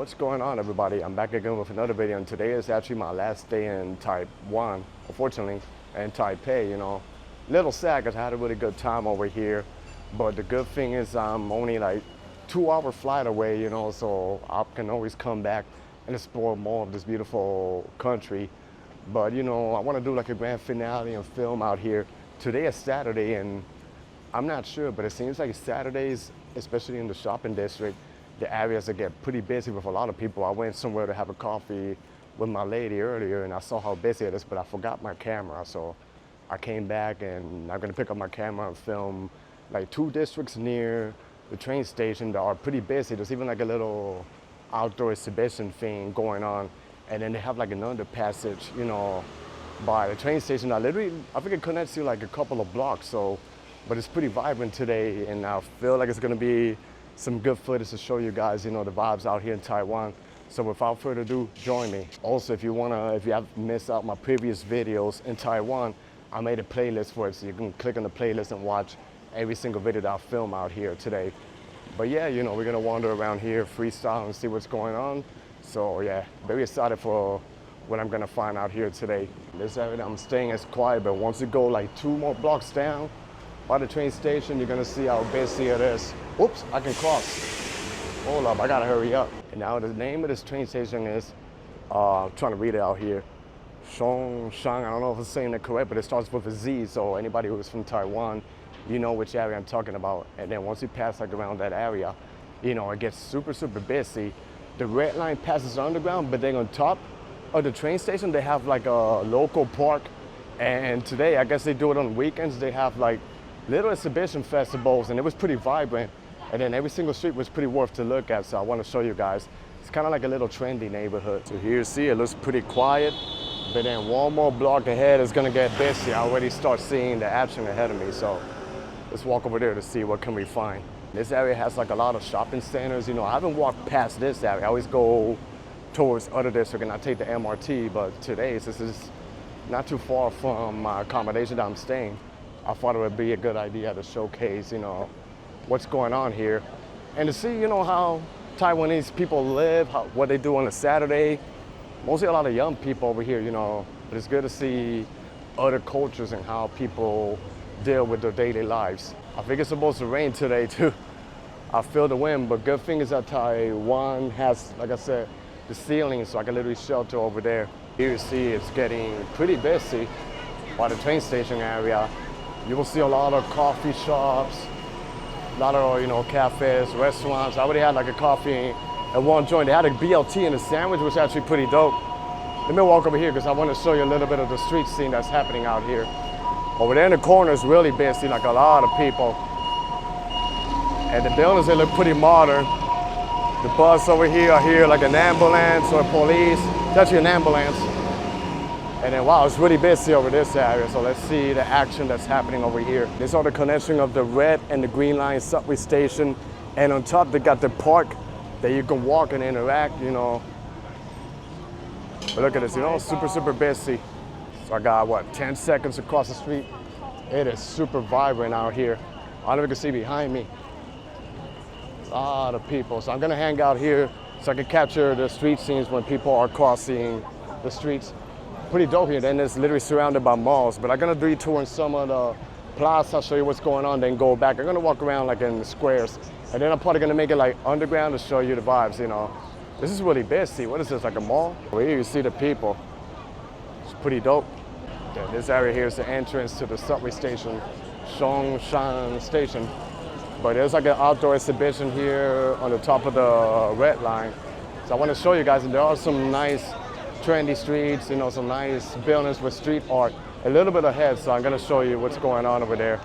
What's going on, everybody? I'm back again with another video, and today is actually my last day in Taiwan, unfortunately, and Taipei, Little sad because I had a really good time over here, but the good thing is I'm only like 2-hour flight away, so I can always come back and explore more of this beautiful country. But, I want to do like a grand finale and film out here. Today is Saturday, and I'm not sure, but it seems like Saturdays, especially in the shopping district, the areas that get pretty busy with a lot of people. I went somewhere to have a coffee with my lady earlier, and I saw how busy it is, but I forgot my camera. So I came back, and I'm gonna pick up my camera and film like 2 districts near the train station that are pretty busy. There's even like a little outdoor exhibition thing going on. And then they have like an underpassage, by the train station. I think it connects you like a couple of blocks. So, but it's pretty vibrant today, and I feel like it's gonna be some good footage to show you guys, the vibes out here in Taiwan. So without further ado, join me. Also, if you have missed out my previous videos in Taiwan, I made a playlist for it, so you can click on the playlist and watch every single video that I film out here today. But yeah, we're gonna wander around here, freestyle, and see what's going on. So yeah, very excited for what I'm gonna find out here today. This area that I'm staying is quiet, but once you go like 2 more blocks down by the train station, you're gonna see how busy it is. Oops, I can cross. Hold up, I gotta hurry up. And now the name of this train station is, I'm trying to read it out here, Zhongshan. I don't know if I'm saying it correct, but it starts with a Z, so anybody who's from Taiwan, you know which area I'm talking about. And then once you pass like around that area, it gets super, super busy. The red line passes underground, but then on top of the train station, they have like a local park. And today, I guess they do it on weekends, they have like little exhibition festivals, and it was pretty vibrant. And then every single street was pretty worth to look at, so I want to show you guys. It's kind of like a little trendy neighborhood. So here you see it looks pretty quiet, but then 1 more block ahead is gonna get busy. I already start seeing the action ahead of me, so let's walk over there to see what can we find. This area has like a lot of shopping centers. I haven't walked past this area. I always go towards other district and I take the MRT, but today this is not too far from my accommodation that I'm staying. I thought it would be a good idea to showcase, what's going on here, and to see, how Taiwanese people live, what they do on a Saturday. Mostly a lot of young people over here, but it's good to see other cultures and how people deal with their daily lives. I think it's supposed to rain today too. I feel the wind, but good thing is that Taiwan has, like I said, the ceiling, so I can literally shelter over there. Here you see it's getting pretty busy by the train station area. You will see a lot of coffee shops, a lot of, cafes, restaurants. I already had like a coffee at one joint. They had a BLT and a sandwich, which was actually pretty dope. Let me walk over here because I want to show you a little bit of the street scene that's happening out here. Over there in the corner is really busy, like a lot of people. And the buildings, they look pretty modern. The bus over here, I hear like an ambulance or police. It's actually an ambulance. And then, wow, it's really busy over this area. So let's see the action that's happening over here. This is the connection of the red and the green line subway station. And on top, they got the park that you can walk and interact, But look at this, super, super busy. So I got, 10 seconds across the street. It is super vibrant out here. I don't know if you can see behind me. A lot of people. So I'm gonna hang out here so I can capture the street scenes when people are crossing the streets. Pretty dope here. Then it's literally surrounded by malls, but I'm gonna do a tour in some of the plaza, show you what's going on, then go back. I'm gonna walk around like in the squares, and then I'm probably gonna make it like underground to show you the vibes, This is really busy. What is this, like a mall? Over here you see the people. It's pretty dope. Yeah, this area here is the entrance to the subway station, Zhongshan Station. But there's like an outdoor exhibition here on the top of the red line. So I want to show you guys, and there are some nice trendy streets, some nice buildings with street art a little bit ahead. So I'm gonna show you what's going on over there.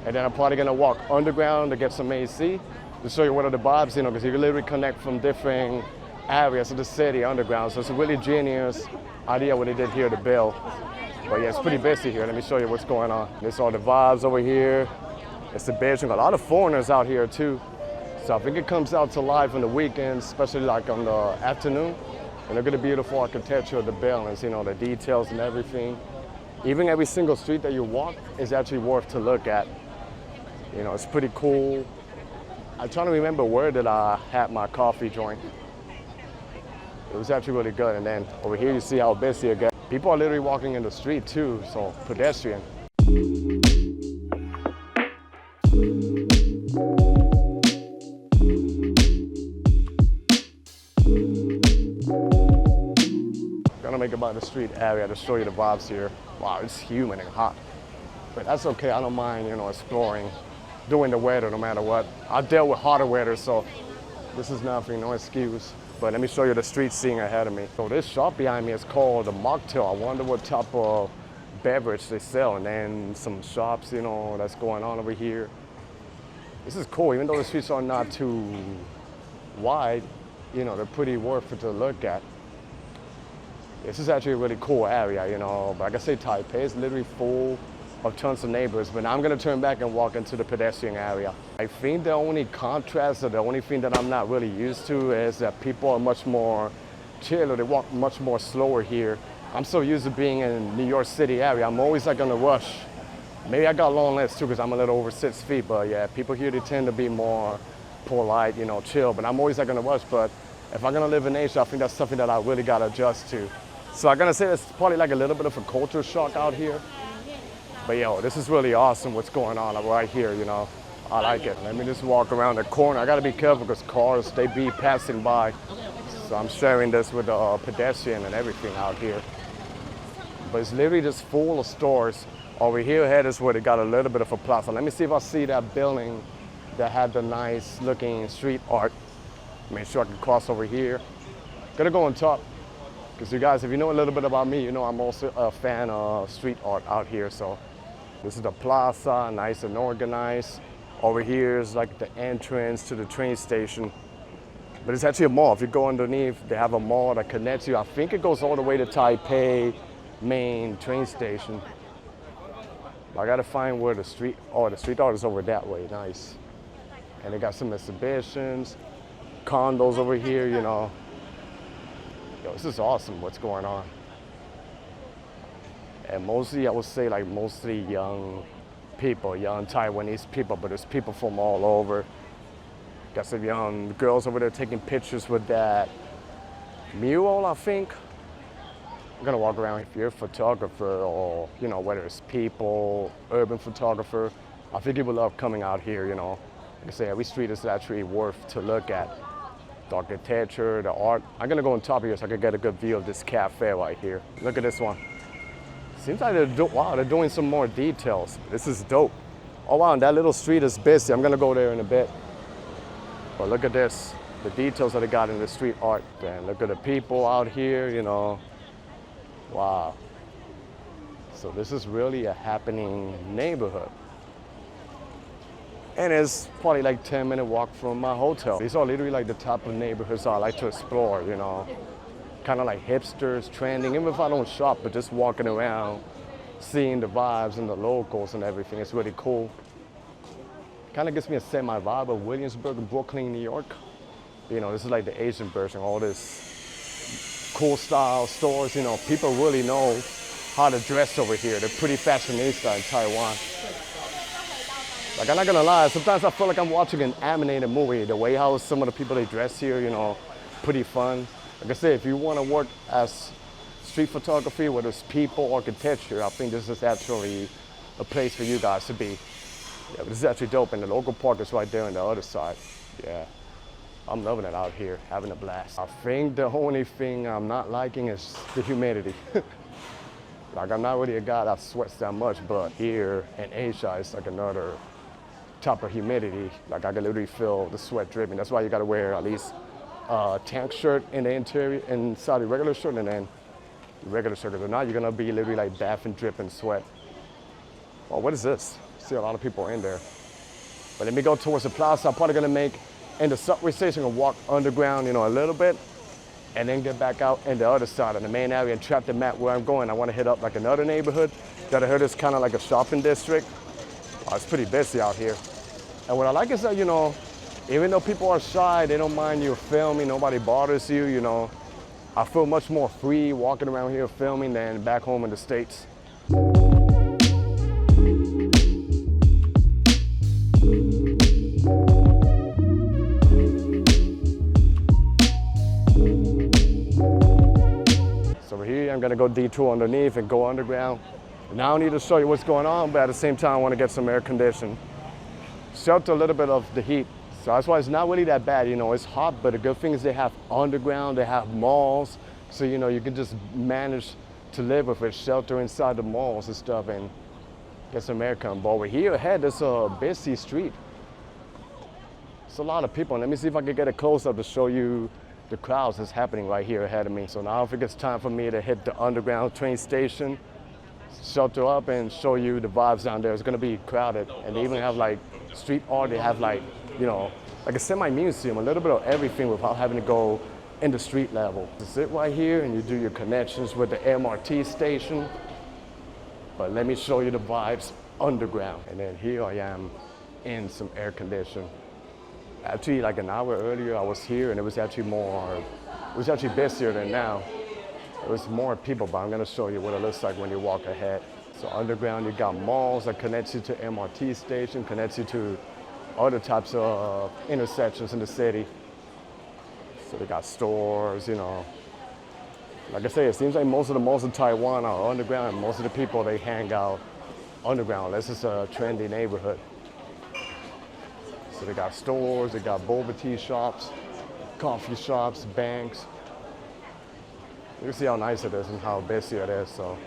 And then I'm probably gonna walk underground to get some AC to show you what are the vibes, because you can literally connect from different areas of the city underground. So it's a really genius idea what they did here to build. But yeah, it's pretty busy here. Let me show you what's going on. These are the vibes over here. It's the Beijing. A lot of foreigners out here too. So I think it comes out to life on the weekends, especially like on the afternoon. And look at the beautiful architecture of the buildings, the details and everything. Even every single street that you walk is actually worth to look at. It's pretty cool. I'm trying to remember where did I have my coffee joint. It was actually really good. And then over here you see how busy it gets. People are literally walking in the street too, so pedestrian. Gonna make it by the street area to show you the vibes here. Wow, it's humid and hot. But that's okay, I don't mind, exploring, doing the weather no matter what. I dealt with hotter weather, so this is nothing, no excuse. But let me show you the street scene ahead of me. So this shop behind me is called a mocktail. I wonder what type of beverage they sell. And then some shops, that's going on over here. This is cool, even though the streets are not too wide, they're pretty worth it to look at. This is actually a really cool area, But like I say, Taipei is literally full of tons of neighbors, but now I'm gonna turn back and walk into the pedestrian area. I think the only contrast, or the only thing that I'm not really used to, is that people are much more chill, or they walk much more slower here. I'm so used to being in New York City area. I'm always like on a rush. Maybe I got long legs too, because I'm a little over 6 feet, but yeah, people here, they tend to be more polite, chill, but I'm always like on a rush. But if I'm gonna live in Asia, I think that's something that I really gotta adjust to. So I'm gonna say it's probably like a little bit of a culture shock out here. But yo, this is really awesome what's going on right here, I like it. Let me just walk around the corner. I gotta be careful because cars, they be passing by. So I'm sharing this with the pedestrian and everything out here. But it's literally just full of stores. Over here ahead is where they got a little bit of a plaza. Let me see if I see that building that had the nice looking street art. Make sure I can cross over here. Gonna go on top. Because you guys, if you know a little bit about me, I'm also a fan of street art out here. So this is the plaza, nice and organized. Over here is like the entrance to the train station. But it's actually a mall. If you go underneath, they have a mall that connects you. I think it goes all the way to Taipei main train station. I gotta find where the street art is over that way, nice. And they got some exhibitions, condos over here, Yo, this is awesome what's going on. And mostly, I would say mostly young people, young Taiwanese people, but there's people from all over. Got some young girls over there taking pictures with that mural, I think. I'm gonna walk around. If you're a photographer or, whether it's people, urban photographer, I think you would love coming out here, Like I say, every street is actually worth to look at. The architecture, the art. I'm gonna go on top of here so I can get a good view of this cafe right here. Look at this one. Seems like they're doing some more details. This is dope. Oh wow, and that little street is busy. I'm gonna go there in a bit. But look at this, the details that they got in the street art. And look at the people out here, Wow. So this is really a happening neighborhood. And it's probably like 10-minute walk from my hotel. These are literally like the type of neighborhoods I like to explore, Kind of like hipsters, trending, even if I don't shop, but just walking around, seeing the vibes and the locals and everything. It's really cool. Kind of gives me a semi-vibe of Williamsburg, Brooklyn, New York. This is like the Asian version, all this cool style stores, people really know how to dress over here. They're pretty fashionista in Taiwan. Like, I'm not gonna lie, sometimes I feel like I'm watching an animated movie. The way how some of the people they dress here, pretty fun. Like I said, if you wanna work as street photography, whether it's people, architecture, I think this is actually a place for you guys to be. Yeah, but this is actually dope, and the local park is right there on the other side. Yeah, I'm loving it out here, having a blast. I think the only thing I'm not liking is the humidity. Like, I'm not really a guy that sweats that much, but here in Asia, it's like another type of humidity. Like, I can literally feel the sweat dripping. That's why you gotta wear at least a tank shirt in the interior, inside the regular shirt, and then the regular shirt. If not, you're gonna be literally like bathing, dripping sweat. Oh, what is this? See a lot of people in there. But let me go towards the plaza. I'm probably gonna make in the subway station and walk underground, a little bit, and then get back out in the other side of the main area and trap the map where I'm going. I wanna hit up like another neighborhood that I heard is kind of like a shopping district. Oh, it's pretty busy out here. And what I like is that, even though people are shy, they don't mind you filming, nobody bothers you, I feel much more free walking around here filming than back home in the States. So over here, I'm gonna go detour underneath and go underground. Now I need to show you what's going on, but at the same time, I wanna get some air conditioning. Shelter a little bit of the heat. So that's why it's not really that bad. It's hot, but the good thing is they have underground, they have malls. So, you can just manage to live with it, shelter inside the malls and stuff and get some air coming. But over here ahead, there's a busy street. It's a lot of people. Let me see if I can get a close-up to show you the crowds that's happening right here ahead of me. So now I think it's time for me to hit the underground train station, shelter up and show you the vibes down there. It's gonna be crowded. And they even have like street art. They have like a semi-museum, a little bit of everything without having to go in the street level. You sit right here and you do your connections with the MRT station. But let me show you the vibes underground. And then here I am in some air conditioning. Actually, like an hour earlier, I was here and it was actually busier than now. It was more people, but I'm gonna show you what it looks like when you walk ahead. So underground, you got malls that connects you to MRT station, connects you to other types of intersections in the city. So they got stores, Like I say, it seems like most of the malls in Taiwan are underground, and most of the people, they hang out underground, unless it's a trendy neighborhood. So they got stores, they got boba tea shops, coffee shops, banks. You can see how nice it is and how busy it is, so.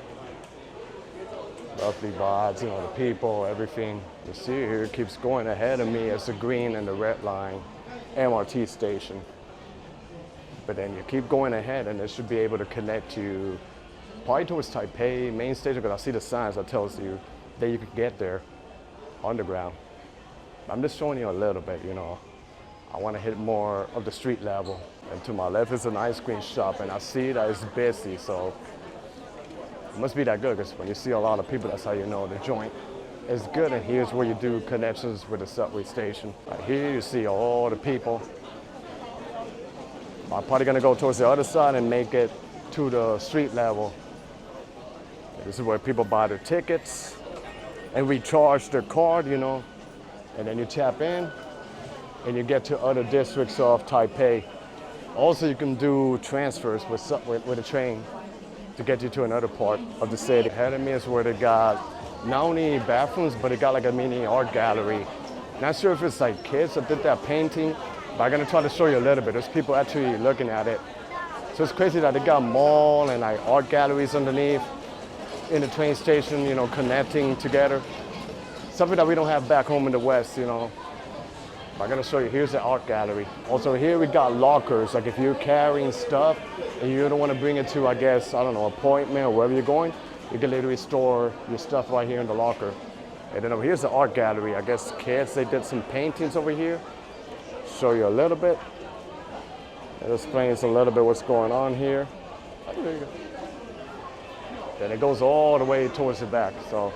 Lovely vibes, the people, everything. You see here, it keeps going ahead of me. It's the green and the red line MRT station. But then you keep going ahead and it should be able to connect you probably towards Taipei main station, because I see the signs that tells you that you can get there underground. I'm just showing you a little bit, I want to hit more of the street level. And to my left is an ice cream shop and I see that it's busy, so it must be that good, because when you see a lot of people, that's how you know the joint is good. And here's where you do connections with the subway station. Right here you see all the people. I'm probably gonna go towards the other side and make it to the street level. This is where people buy their tickets and recharge their card, and then you tap in and you get to other districts of Taipei. Also, you can do transfers with a train to get you to another part of the city. Ahead of me is where they got not only bathrooms, but they got like a mini art gallery. Not sure if it's like kids that did that painting, but I'm gonna try to show you a little bit. There's people actually looking at it. So it's crazy that they got mall and like art galleries underneath in the train station, connecting together. Something that we don't have back home in the West, I'm gonna show you, here's the art gallery. Also here we got lockers, like if you're carrying stuff and you don't wanna bring it to, appointment or wherever you're going, you can literally store your stuff right here in the locker. And then over here's the art gallery. I guess kids, they did some paintings over here. Show you a little bit. It explains a little bit what's going on here. Oh, there you go. Then it goes all the way towards the back, so.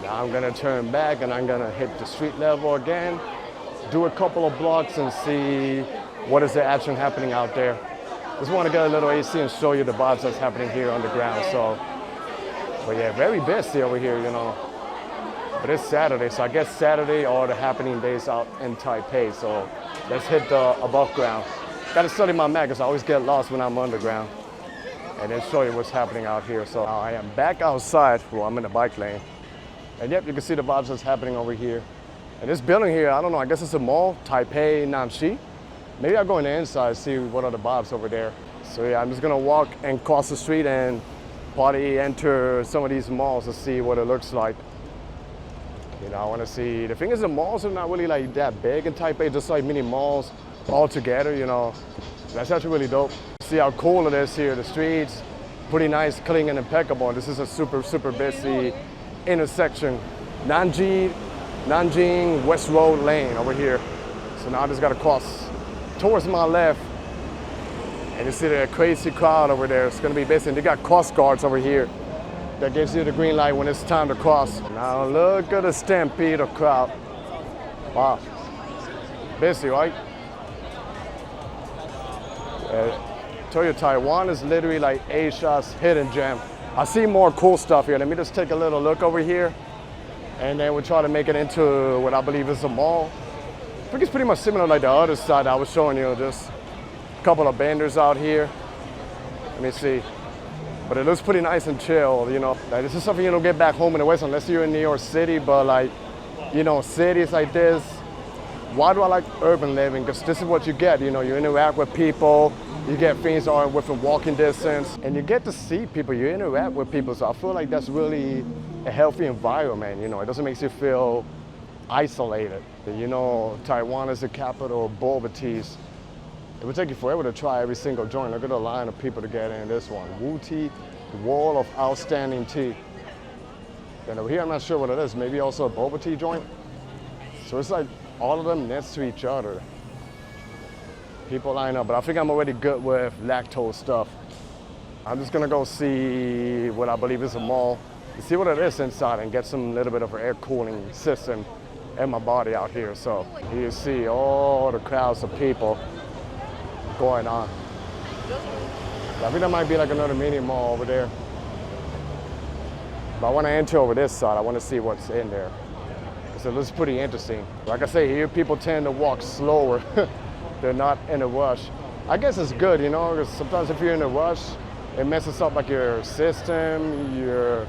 I'm gonna turn back and I'm gonna hit the street level again, do a couple of blocks and see what is the action happening out there. Just want to get a little AC and show you the vibes that's happening here on the ground. So, but yeah, very busy over here, But it's Saturday, so I guess Saturday are the happening days out in Taipei. So let's hit the above ground. Got to study my map because I always get lost when I'm underground. And then show you what's happening out here. So now I am back outside. Well, I'm in the bike lane. And yep, you can see the vibes that's happening over here. And this building here, I don't know, I guess it's a mall, Taipei Namshi. Maybe I'll go in the inside, see what are the vibes over there. So yeah, I'm just gonna walk and cross the street and probably enter some of these malls to see what it looks like. I wanna see, the thing is the malls are not really like that big in Taipei, just like mini malls all together, That's actually really dope. See how cool it is here, the streets, pretty nice, clean and impeccable. And this is a super, super busy intersection, Nanjing West Road Lane over here. So now I just gotta cross towards my left, and you see the crazy crowd over there. It's gonna be busy. And they got cross guards over here that gives you the green light when it's time to cross. Now look at the stampede of crowd. Wow, busy, right? I tell you, Taiwan is literally like Asia's hidden gem. I see more cool stuff here. Let me just take a little look over here. And then we try to make it into what I believe is a mall. I think it's pretty much similar like the other side I was showing you, just a couple of vendors out here. Let me see. But it looks pretty nice and chill, you know. Like, this is something you don't get back home in the West unless you're in New York City, but like, you know, cities like this, why do I like urban living? Because this is what you get, you know, you interact with people, you get things that are within walking distance, and you get to see people, you interact with people, so I feel like that's really a healthy environment, you know, it doesn't make you feel isolated. You know, Taiwan is the capital of boba teas. It would take you forever to try every single joint. Look at the line of people to get in this one. Wu Tea, Wall of Outstanding Tea. And over here, I'm not sure what it is. Maybe also a boba tea joint. So it's like all of them next to each other. People line up, but I think I'm already good with lactose stuff. I'm just gonna go see what I believe is a mall, see what it is inside and get some little bit of an air cooling system in my body out here. So you see all the crowds of people going on. I think that might be like another mini mall over there. But I want to enter over this side. I want to see what's in there. So it looks pretty interesting. Like I say, here people tend to walk slower. They're not in a rush. I guess it's good, you know, because sometimes if you're in a rush, it messes up like your system. You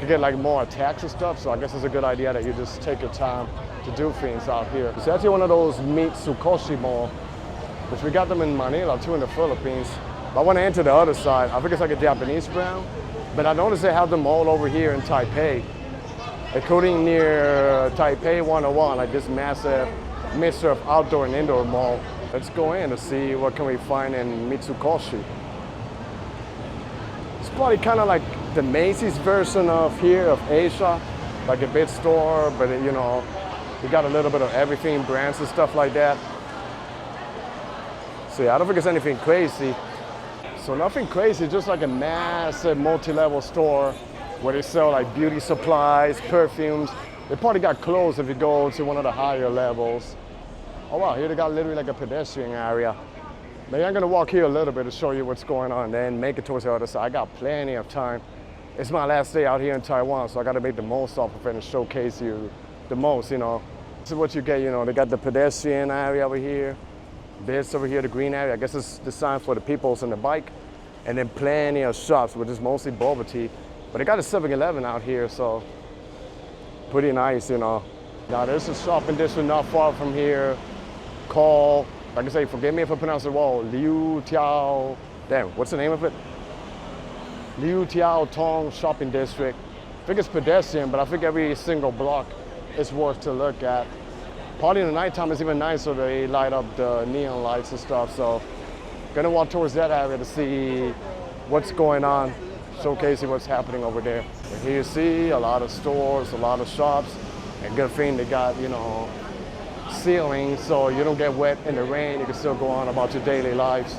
get like more attacks and stuff. So I guess it's a good idea that you just take your time to do things out here. It's actually one of those meat Tsukoshi mall, which we got them in Manila too in the Philippines. But I want to enter the other side. I think it's like a Japanese brand. But I noticed they have them all over here in Taipei, including near Taipei 101, like this massive mixture of outdoor and indoor mall. Let's go in to see what can we find in Mitsukoshi. It's probably kind of like the Macy's version of here, of Asia, like a big store, but you know, you got a little bit of everything, brands and stuff like that. So yeah, I don't think it's anything crazy. So nothing crazy, just like a massive multi-level store where they sell like beauty supplies, perfumes. They probably got clothes if you go to one of the higher levels. Oh wow, here they got literally like a pedestrian area. Maybe I'm gonna walk here a little bit to show you what's going on, then make it towards the other side. I got plenty of time. It's my last day out here in Taiwan, so I gotta make the most of it and showcase you the most, you know. This is what you get, you know, they got the pedestrian area over here. This over here, the green area, I guess it's designed for the peoples on the bike. And then plenty of shops, which is mostly boba tea. But they got a 7-Eleven out here, so pretty nice, you know. Now there's a shopping district not far from here called, like I say, forgive me if I pronounce it wrong, what's the name of it? Tiaotong shopping district. I think it's pedestrian, but I think every single block is worth to look at. Probably in the nighttime is even nicer. They light up the neon lights and stuff. So gonna walk towards that area to see what's going on, showcasing what's happening over there. And here you see a lot of stores, a lot of shops, and good thing they got, you know, ceilings so you don't get wet in the rain. You can still go on about your daily lives.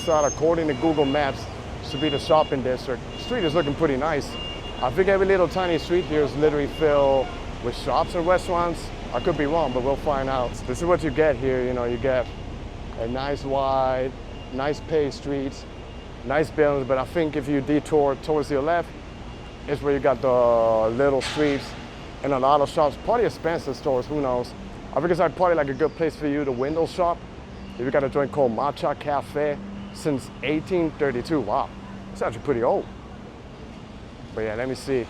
According to Google Maps, should be the shopping district. The street is looking pretty nice. I think every little tiny street here is literally filled with shops and restaurants. I could be wrong, but we'll find out. This is what you get here. You know, you get a nice wide, nice paved streets, nice buildings, but I think if you detour towards your left, is where you got the little streets and a lot of shops, probably expensive stores, who knows. I think it's like probably like a good place for you to window shop. If you got a joint called Matcha Cafe, since 1832. Wow, it's actually pretty old. But yeah, let me see.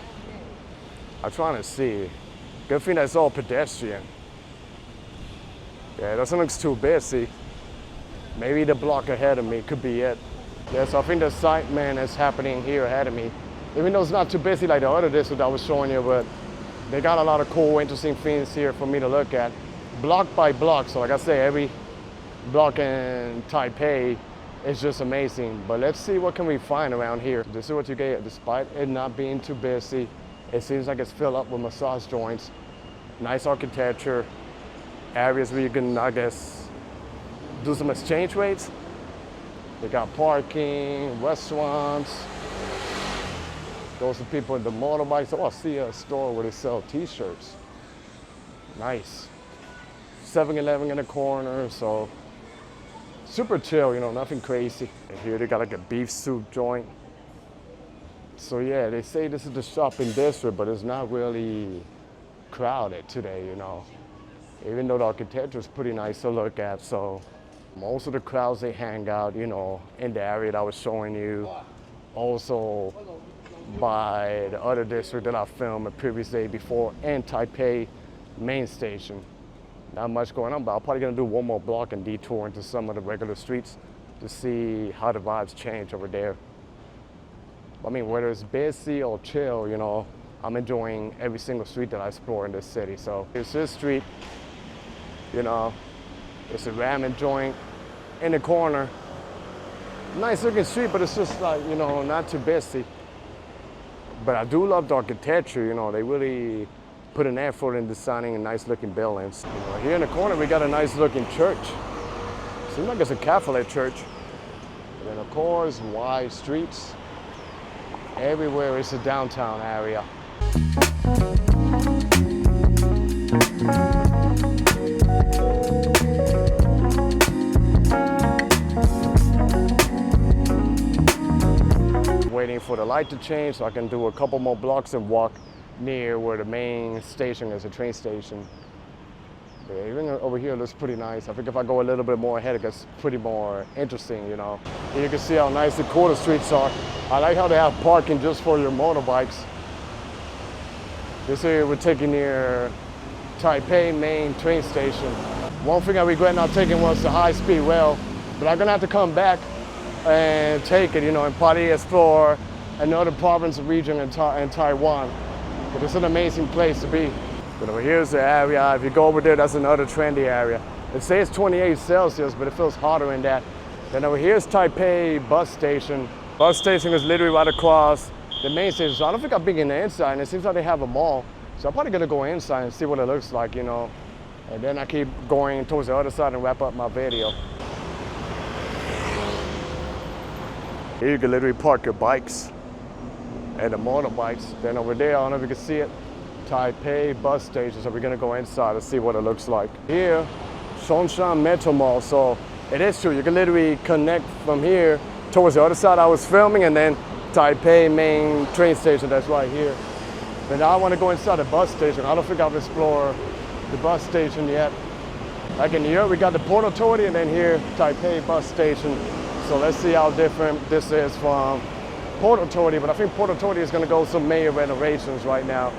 I'm trying to see. Good thing that's all pedestrian. Yeah, it doesn't look too busy. Maybe the block ahead of me could be it. Yeah, so I think the sight man is happening here ahead of me. Even though it's not too busy like the other district I was showing you, but they got a lot of cool, interesting things here for me to look at. Block by block, so like I say, every block in Taipei it's just amazing. But let's see what can we find around here. This is what you get. Despite it not being too busy, it seems like it's filled up with massage joints, nice architecture, areas where you can, I guess, do some exchange rates. They got parking, restaurants. Those are people in the motorbikes. Oh, I see a store where they sell t-shirts. Nice. 7-Eleven in the corner, so super chill, you know, nothing crazy. And here they got like a beef soup joint. So yeah, they say this is the shopping district, but it's not really crowded today, you know. Even though the architecture is pretty nice to look at, so most of the crowds, they hang out, you know, in the area that I was showing you. Also by the other district that I filmed the previous day before, and Taipei main station. Not much going on, but I'm probably gonna do one more block and detour into some of the regular streets to see how the vibes change over there. I mean, whether it's busy or chill, you know, I'm enjoying every single street that I explore in this city. So it's this street, you know, it's a ramen joint in the corner. Nice looking street, but it's just like, you know, not too busy. But I do love the architecture, you know, they really put an effort in designing nice looking buildings. You know, here in the corner, we got a nice looking church. Seems like it's a Catholic church. And then of course, wide streets. Everywhere is a downtown area. Waiting for the light to change so I can do a couple more blocks and walk near where the main station is, a train station. But even over here looks pretty nice. I think if I go a little bit more ahead, it gets pretty more interesting, you know. Here you can see how nice the quarter streets are. I like how they have parking just for your motorbikes. This area we're taking near Taipei main train station. One thing I regret not taking was the high-speed rail, but I'm gonna have to come back and take it, you know, and probably explore another province or region in Taiwan. But it's an amazing place to be. But over here's the area. If you go over there, that's another trendy area. It says 28 Celsius, but it feels hotter in that. Then over here's Taipei bus station. Bus station is literally right across the main station. So I don't think I've been in the inside, and it seems like they have a mall. So I'm probably gonna go inside and see what it looks like, you know. And then I keep going towards the other side and wrap up my video. Here you can literally park your bikes and the motorbikes. Then over there, I don't know if you can see it, Taipei bus station. So we're gonna go inside and see what it looks like. Here, Zhongshan Metro Mall. So it is true, you can literally connect from here towards the other side I was filming, and then Taipei main train station, that's right here. But now I wanna go inside the bus station. I don't think I've explored the bus station yet. Like in New York, we got the Port Authority, and then here, Taipei bus station. So let's see how different this is from Port Authority, but I think Port Authority is gonna go some major renovations right now.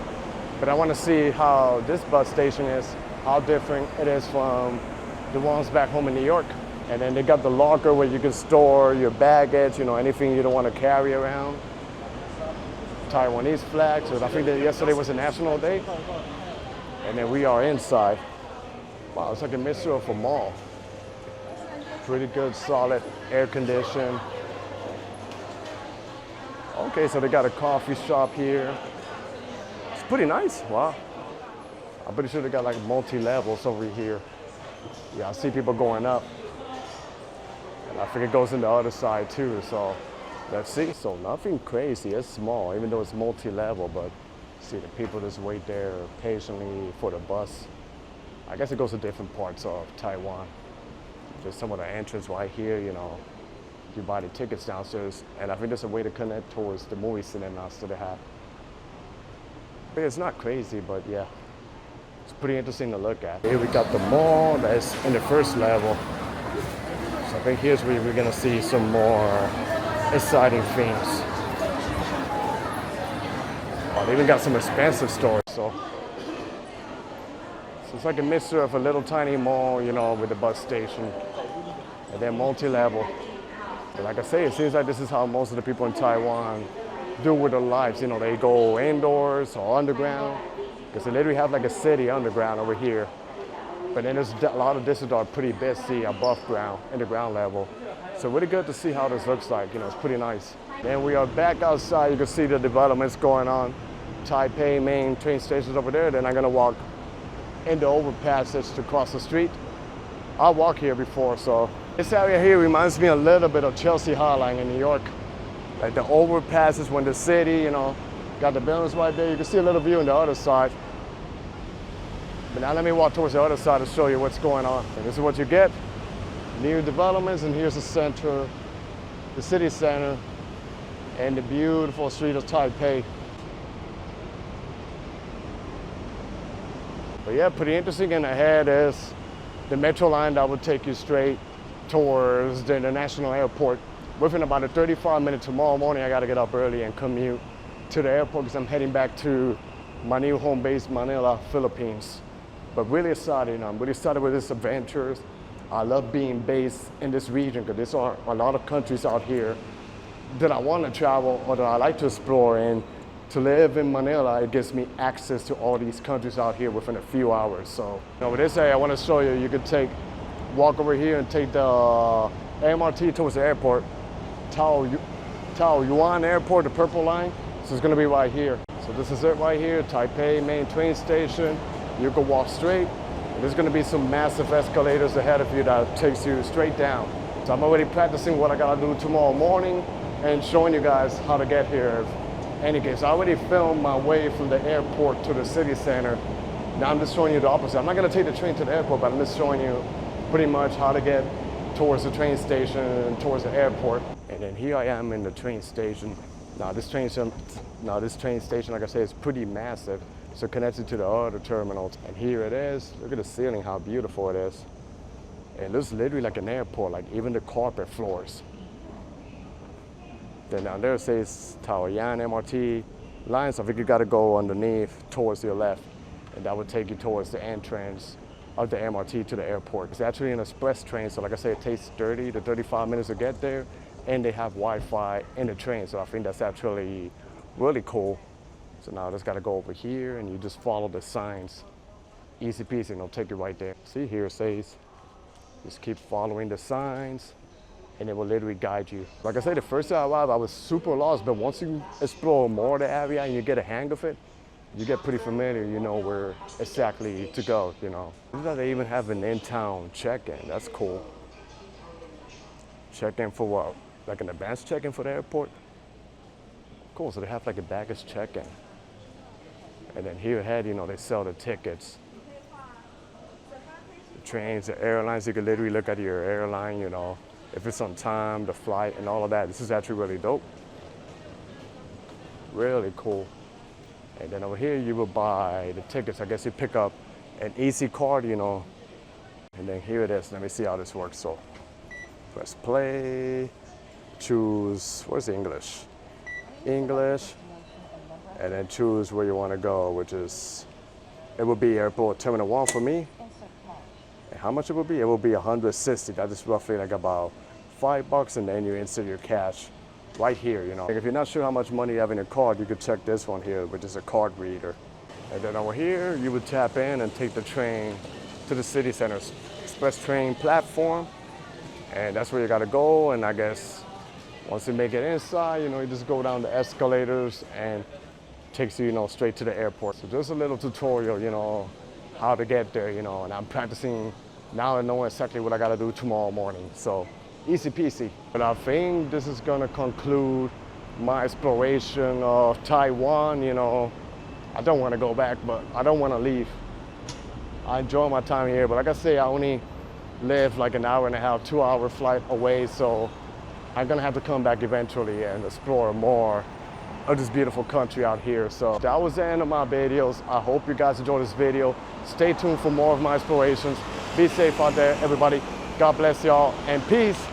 But I wanna see how this bus station is, how different it is from the ones back home in New York. And then they got the locker where you can store your baggage, you know, anything you don't wanna carry around. Taiwanese flags, so I think that yesterday was a national day. And then we are inside. Wow, it's like a mixture of a mall. Pretty good, solid, air conditioned. Okay, so they got a coffee shop here. It's pretty nice, wow. I'm pretty sure they got like multi-levels over here. Yeah, I see people going up. And I think it goes in the other side too, so let's see. So nothing crazy, it's small, even though it's multi-level, but see the people just wait there patiently for the bus. I guess it goes to different parts of Taiwan. There's some of the entrance right here, you know. You buy the tickets downstairs, and I think there's a way to connect towards the movie cinemas that they have. But it's not crazy, but yeah, it's pretty interesting to look at. Here we got the mall that's in the first level. So I think here's where we're gonna see some more exciting things. Oh, they even got some expensive stores, so it's like a mixture of a little tiny mall, you know, with a bus station, and then multi-level. But like I say, it seems like this is how most of the people in Taiwan do with their lives. You know, they go indoors or underground, because they literally have like a city underground over here. But then there's a lot of districts that are pretty busy above ground, in the ground level. So really good to see how this looks like. You know, it's pretty nice. Then we are back outside. You can see the developments going on. Taipei main train station's over there. Then I'm gonna walk in the overpasses to cross the street. I walked here before, so this area here reminds me a little bit of Chelsea Highline in New York. Like the overpasses when the city, you know, Got the buildings right there. You can see a little view on the other side. But now let me walk towards the other side to show you what's going on. And this is what you get. New developments, and here's the center, the city center, and the beautiful street of Taipei. But yeah, pretty interesting. And ahead is the metro line that will take you straight towards the international airport. Within about a 35-minute tomorrow morning, I gotta get up early and commute to the airport because I'm heading back to my new home base, Manila, Philippines. But really excited, I'm really excited with this adventures. I love being based in this region because there are a lot of countries out here that I want to travel or that I like to explore. And to live in Manila, it gives me access to all these countries out here within a few hours. So, with this area, I want to show you, you could walk over here and take the MRT towards the airport. Taoyuan Airport, the purple line. So it's going to be right here. So this is it right here, Taipei main train station. You can walk straight. There's going to be some massive escalators ahead of you that takes you straight down. So I'm already practicing what I got to do tomorrow morning and showing you guys how to get here. In any case, I already filmed my way from the airport to the city center. Now I'm just showing you the opposite. I'm not going to take the train to the airport, but I'm just showing you pretty much how to get towards the train station and towards the airport. And then here I am in the train station. Now this train station, like I said, is pretty massive. So connected to the other terminals. And here it is. Look at the ceiling, how beautiful it is. And this is literally like an airport, like even the carpet floors. Then down there it says Taoyuan MRT line. So I think you gotta go underneath towards your left. And that would take you towards the entrance of the MRT to the airport. It's actually an express train. So like I said, it takes 30 to 35 minutes to get there. And they have Wi-Fi in the train. So I think that's actually really cool. So now I just gotta go over here and you just follow the signs. Easy peasy, and it'll take you right there. See here it says, just keep following the signs and it will literally guide you. Like I said, the first time I arrived, I was super lost, but once you explore more of the area and you get a hang of it, you get pretty familiar, you know where exactly to go, you know. They even have an in-town check-in, that's cool. Check-in for what? Like an advanced check-in for the airport? Cool, so they have like a baggage check-in. And then here ahead, you know, they sell the tickets. The trains, the airlines, you can literally look at your airline, you know, if it's on time, the flight, and all of that. This is actually really dope. Really cool. And then over here, you will buy the tickets. I guess you pick up an easy card, you know. And then here it is. Let me see how this works. So press play, choose, where's the English? English. And then choose where you want to go, which is, it will be Airport Terminal 1 for me. And how much it will be? It will be 160. That is roughly like about $5, and then you insert your cash right here, you know. If you're not sure how much money you have in your card, you could check this one here, which is a card reader. And then over here, you would tap in and take the train to the city center express train platform. And that's where you gotta go, and I guess once you make it inside, you know, you just go down the escalators and takes you, you know, straight to the airport. So just a little tutorial, you know, how to get there, you know, and I'm practicing now and know exactly what I gotta do tomorrow morning. So easy peasy. But I think this is gonna conclude my exploration of Taiwan, you know. I don't wanna go back, but I don't wanna leave. I enjoy my time here, but like I say, I only live like an hour and a half, 2-hour flight away, so I'm gonna have to come back eventually and explore more of this beautiful country out here. So that was the end of my videos. I hope you guys enjoyed this video. Stay tuned for more of my explorations. Be safe out there, everybody. God bless y'all, and peace.